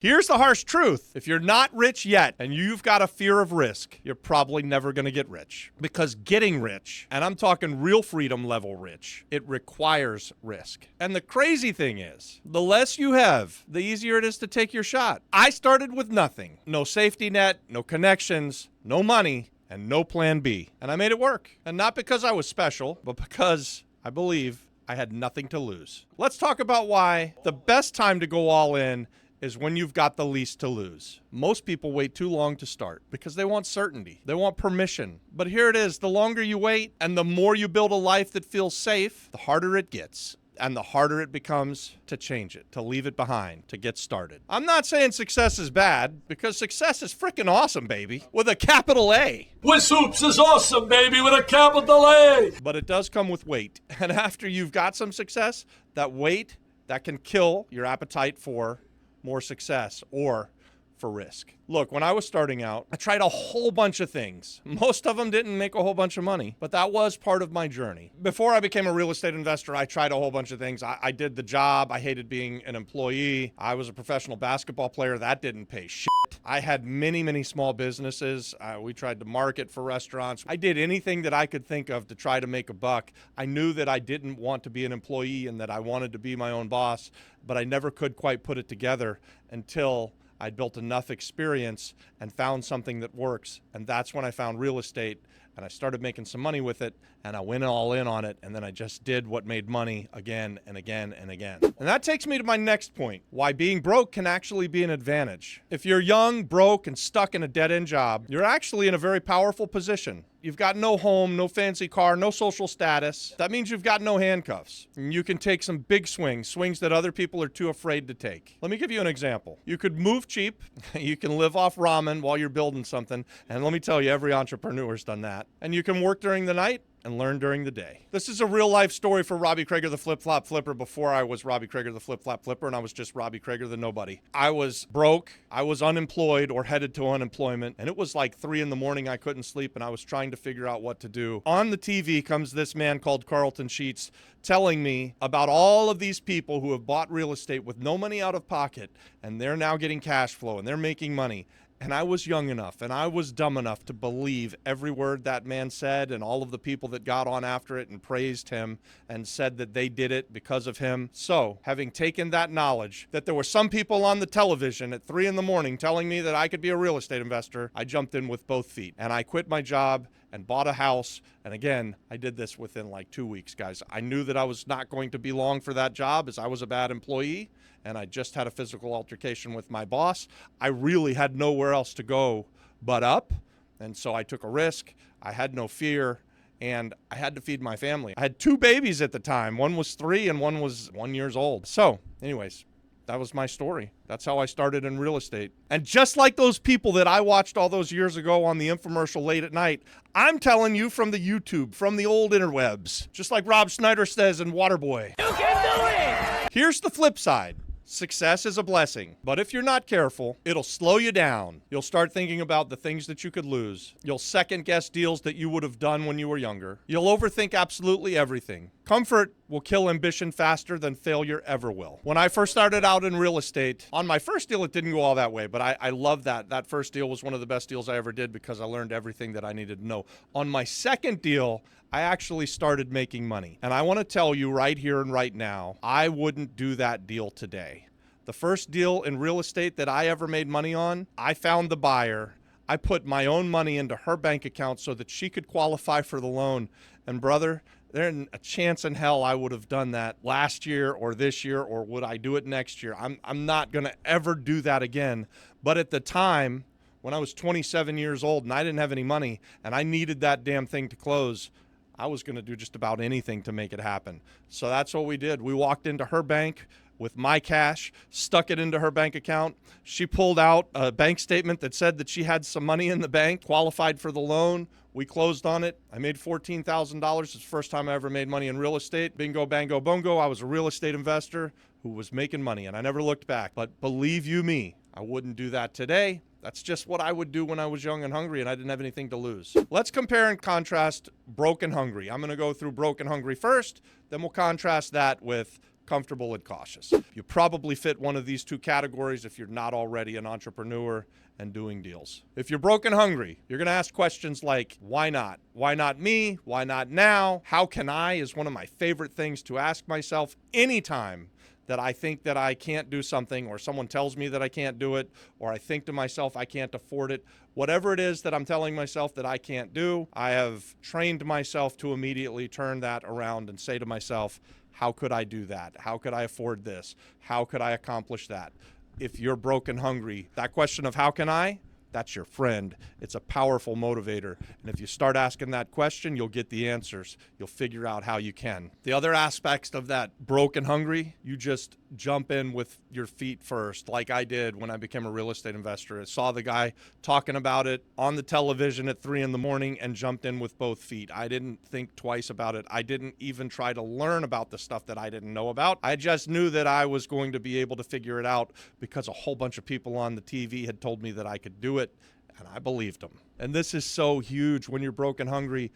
Here's the harsh truth. If you're not rich yet and you've got a fear of risk, you're probably never going to get rich. Because getting rich, and I'm talking real freedom level rich, it requires risk. And the crazy thing is, the less you have, the easier it is to take your shot. I started with nothing. No safety net, no connections, no money, and no plan B. And I made it work. And not because I was special, but because I believe I had nothing to lose. Let's talk about why the best time to go all in is when you've got the least to lose. Most people wait too long to start because they want certainty. They want permission. But here it is. The longer you wait and the more you build a life that feels safe, the harder it gets. And the harder it becomes to change it, to leave it behind, to get started. I'm not saying success is bad, because success is freaking awesome, baby, with a capital A. Wissoops is awesome, baby, with a capital A. But it does come with weight. And after you've got some success, that weight, that can kill your appetite for more success or for risk. Look, when I was starting out, I tried a whole bunch of things. Most of them didn't make a whole bunch of money, but that was part of my journey. Before I became a real estate investor, I tried a whole bunch of things. I did the job. I hated being an employee. I was a professional basketball player. That didn't pay shit. I had many, many small businesses. We tried to market for restaurants. I did anything that I could think of to try to make a buck. I knew that I didn't want to be an employee and that I wanted to be my own boss, but I never could quite put it together until I'd built enough experience and found something that works. And that's when I found real estate and I started making some money with it and I went all in on it. And then I just did what made money again and again and again. And that takes me to my next point, why being broke can actually be an advantage. If you're young, broke, and stuck in a dead-end job, you're actually in a very powerful position. You've got no home, no fancy car, no social status. That means you've got no handcuffs. And you can take some big swings that other people are too afraid to take. Let me give you an example. You could move cheap. You can live off ramen while you're building something. And let me tell you, every entrepreneur's done that. And you can work during the night and learn during the day. This is a real life story for Robbie Krager, the flip-flop flipper, before I was Robbie Krager, the flip-flop flipper, and I was just Robbie Krager, the nobody. I was broke, I was unemployed or headed to unemployment, and it was like 3 a.m. I couldn't sleep, and I was trying to figure out what to do. On the TV comes this man called Carlton Sheets telling me about all of these people who have bought real estate with no money out of pocket, and they're now getting cash flow, and they're making money. And I was young enough and I was dumb enough to believe every word that man said and all of the people that got on after it and praised him and said that they did it because of him. So, having taken that knowledge that there were some people on the television at 3 a.m. telling me that I could be a real estate investor, I jumped in with both feet and I quit my job and bought a house. And again, I did this within like 2 weeks, guys. I knew that I was not going to be long for that job as I was a bad employee. And I just had a physical altercation with my boss. I really had nowhere else to go but up. And so I took a risk. I had no fear. And I had to feed my family. I had 2 babies at the time. One was 3 and one was 1 year old. So anyways, that was my story. That's how I started in real estate. And just like those people that I watched all those years ago on the infomercial late at night, I'm telling you from the YouTube, from the old interwebs, just like Rob Schneider says in Waterboy. You can do it! Here's the flip side. Success is a blessing, but if you're not careful, it'll slow you down. You'll start thinking about the things that you could lose. You'll second guess deals that you would have done when you were younger. You'll overthink absolutely everything. Comfort will kill ambition faster than failure ever will. When I first started out in real estate, on my first deal, it didn't go all that way, but I love that. That first deal was one of the best deals I ever did because I learned everything that I needed to know. On my second deal, I actually started making money. And I want to tell you right here and right now, I wouldn't do that deal today. The first deal in real estate that I ever made money on, I found the buyer. I put my own money into her bank account so that she could qualify for the loan. And brother, there's a chance in hell I would have done that last year or this year, or would I do it next year? I'm not going to ever do that again. But at the time, when I was 27 years old and I didn't have any money and I needed that damn thing to close, I was going to do just about anything to make it happen. So that's what we did. We walked into her bank with my cash, stuck it into her bank account. She pulled out a bank statement that said that she had some money in the bank, qualified for the loan. We closed on it. I made $14,000. It's the first time I ever made money in real estate. Bingo, bango, bongo. I was a real estate investor who was making money, and I never looked back. But believe you me, I wouldn't do that today. That's just what I would do when I was young and hungry and I didn't have anything to lose. Let's compare and contrast broke and hungry. I'm going to go through broke and hungry first, then we'll contrast that with comfortable and cautious. You probably fit one of these two categories if you're not already an entrepreneur and doing deals. If you're broke and hungry, you're going to ask questions like, why not? Why not me? Why not now? How can I is one of my favorite things to ask myself anytime that I think that I can't do something, or someone tells me that I can't do it, or I think to myself I can't afford it. Whatever it is that I'm telling myself that I can't do, I have trained myself to immediately turn that around and say to myself, how could I do that? How could I afford this? How could I accomplish that? If you're broke and hungry, that question of how can I, that's your friend. It's a powerful motivator. And if you start asking that question, you'll get the answers. You'll figure out how you can. The other aspects of that broke and hungry, you just jump in with your feet first, like I did when I became a real estate investor. I saw the guy talking about it on the television at 3 a.m. and jumped in with both feet. I didn't think twice about it. I didn't even try to learn about the stuff that I didn't know about. I just knew that I was going to be able to figure it out because a whole bunch of people on the TV had told me that I could do it, and I believed them. And this is so huge when you're broke and hungry.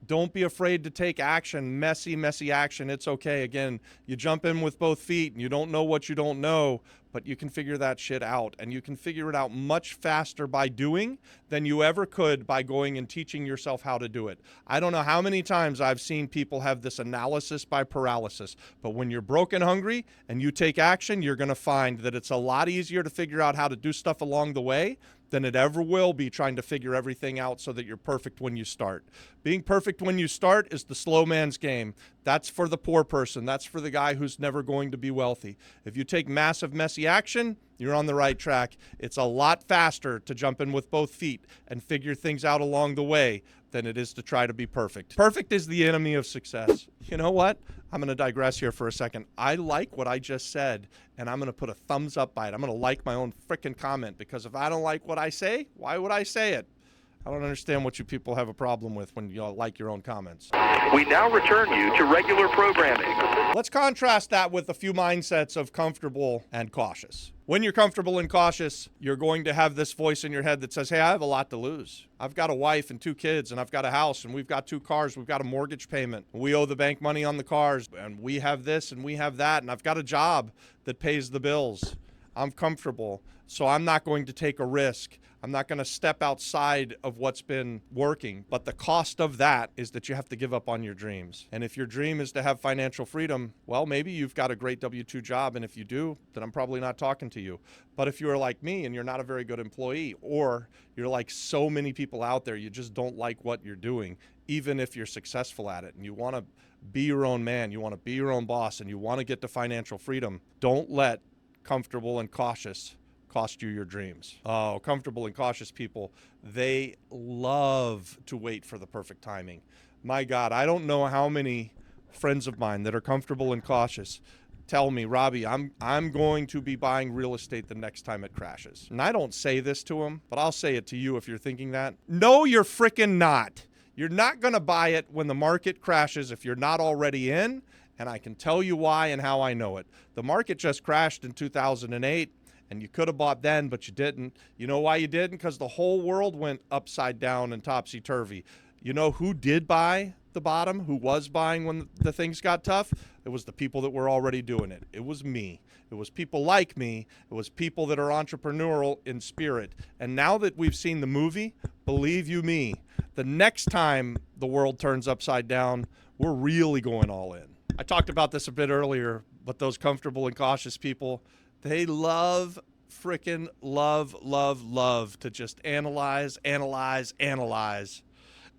Don't be afraid to take action, messy action. It's okay. Again, you jump in with both feet and you don't know what you don't know, but you can figure that shit out. And you can figure it out much faster by doing than you ever could by going and teaching yourself how to do it. I don't know how many times I've seen people have this analysis by paralysis, but when you're broke and hungry and you take action, you're going to find that it's a lot easier to figure out how to do stuff along the way than it ever will be trying to figure everything out so that you're perfect when you start. Being perfect when you start is the slow man's game. That's for the poor person. That's for the guy who's never going to be wealthy. If you take massive, messy action, you're on the right track. It's a lot faster to jump in with both feet and figure things out along the way than it is to try to be perfect. Perfect is the enemy of success. You know what? I'm going to digress here for a second. I like what I just said, and I'm going to put a thumbs up by it. I'm going to like my own freaking comment, because if I don't like what I say, why would I say it? I don't understand what you people have a problem with when you like your own comments. We now return you to regular programming. Let's contrast that with a few mindsets of comfortable and cautious. When you're comfortable and cautious, you're going to have this voice in your head that says, hey, I have a lot to lose. I've got a wife and 2 kids, and I've got a house, and we've got 2 cars. We've got a mortgage payment. We owe the bank money on the cars, and we have this and we have that, and I've got a job that pays the bills. I'm comfortable, so I'm not going to take a risk. I'm not going to step outside of what's been working. But the cost of that is that you have to give up on your dreams. And if your dream is to have financial freedom, well, maybe you've got a great W-2 job. And if you do, then I'm probably not talking to you. But if you're like me and you're not a very good employee, or you're like so many people out there, you just don't like what you're doing, even if you're successful at it, and you want to be your own man, you want to be your own boss, and you want to get to financial freedom, don't let comfortable and cautious cost you your dreams. Oh, comfortable and cautious people, they love to wait for the perfect timing. My God, I don't know how many friends of mine that are comfortable and cautious tell me, Robbie, I'm going to be buying real estate the next time it crashes. And I don't say this to them, but I'll say it to you if you're thinking that. No, you're freaking not. You're not going to buy it when the market crashes if you're not already in, and I can tell you why and how I know it. The market just crashed in 2008. And you could have bought then, but you didn't. You know why you didn't? Because the whole world went upside down and topsy-turvy. You know who did buy the bottom? Who was buying when the things got tough? It was the people that were already doing it. It was me. It was people like me. It was people that are entrepreneurial in spirit. And now that we've seen the movie, believe you me, the next time the world turns upside down, we're really going all in. I talked about this a bit earlier, but those comfortable and cautious people, they love to just analyze.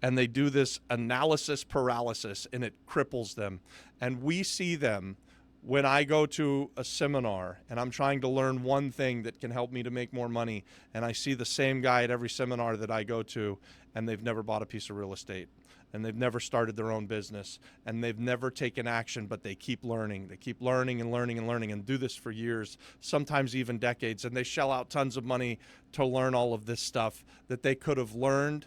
And they do this analysis paralysis, and it cripples them. And we see them when I go to a seminar and I'm trying to learn one thing that can help me to make more money, and I see the same guy at every seminar that I go to, and they've never bought a piece of real estate. And they've never started their own business, and they've never taken action, but they keep learning. They keep learning and do this for years, sometimes even decades, and they shell out tons of money to learn all of this stuff that they could have learned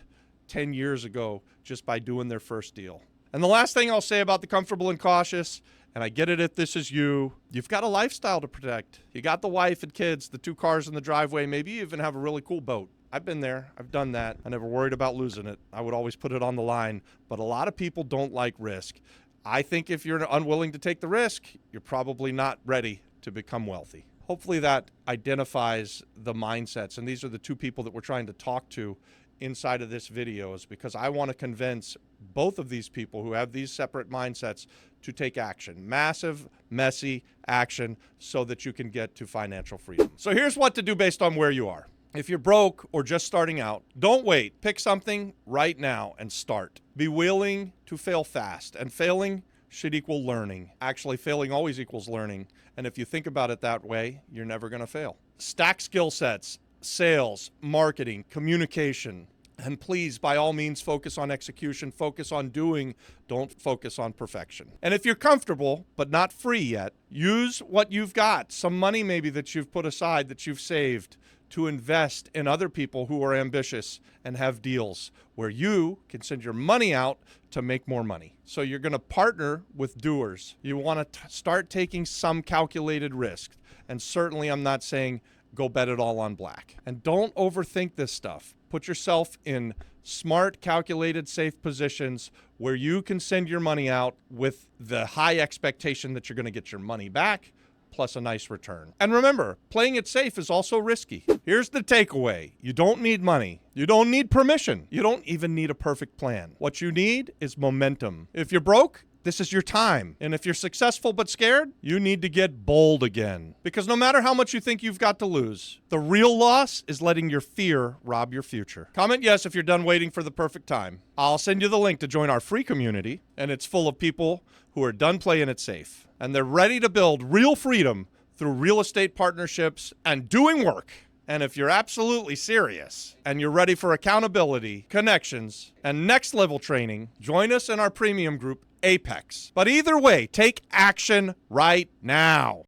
10 years ago just by doing their first deal. And the last thing I'll say about the comfortable and cautious, and I get it if this is you, you've got a lifestyle to protect. You got the wife and kids, the 2 cars in the driveway, maybe you even have a really cool boat. I've been there. I've done that. I never worried about losing it. I would always put it on the line. But a lot of people don't like risk. I think if you're unwilling to take the risk, you're probably not ready to become wealthy. Hopefully that identifies the mindsets. And these are the two people that we're trying to talk to inside of this video, is because I want to convince both of these people who have these separate mindsets to take action. Massive, messy action so that you can get to financial freedom. So here's what to do based on where you are. If you're broke or just starting out, don't wait. Pick something right now and start. Be willing to fail fast. And failing should equal learning. Actually, failing always equals learning. And if you think about it that way, you're never going to fail. Stack skill sets, sales, marketing, communication. And please, by all means, focus on execution, focus on doing, don't focus on perfection. And if you're comfortable, but not free yet, use what you've got. Some money maybe that you've put aside, that you've saved, to invest in other people who are ambitious and have deals where you can send your money out to make more money. So you're going to partner with doers. You want to start taking some calculated risk. And certainly I'm not saying go bet it all on black. And don't overthink this stuff. Put yourself in smart, calculated, safe positions where you can send your money out with the high expectation that you're going to get your money back, plus a nice return. And remember, playing it safe is also risky. Here's the takeaway. You don't need money. You don't need permission. You don't even need a perfect plan. What you need is momentum. If you're broke, this is your time. And if you're successful but scared, you need to get bold again. Because no matter how much you think you've got to lose, the real loss is letting your fear rob your future. Comment yes if you're done waiting for the perfect time. I'll send you the link to join our free community, and it's full of people who are done playing it safe. And they're ready to build real freedom through real estate partnerships and doing work. And if you're absolutely serious and you're ready for accountability, connections, and next level training, join us in our premium group, Apex. But either way, take action right now.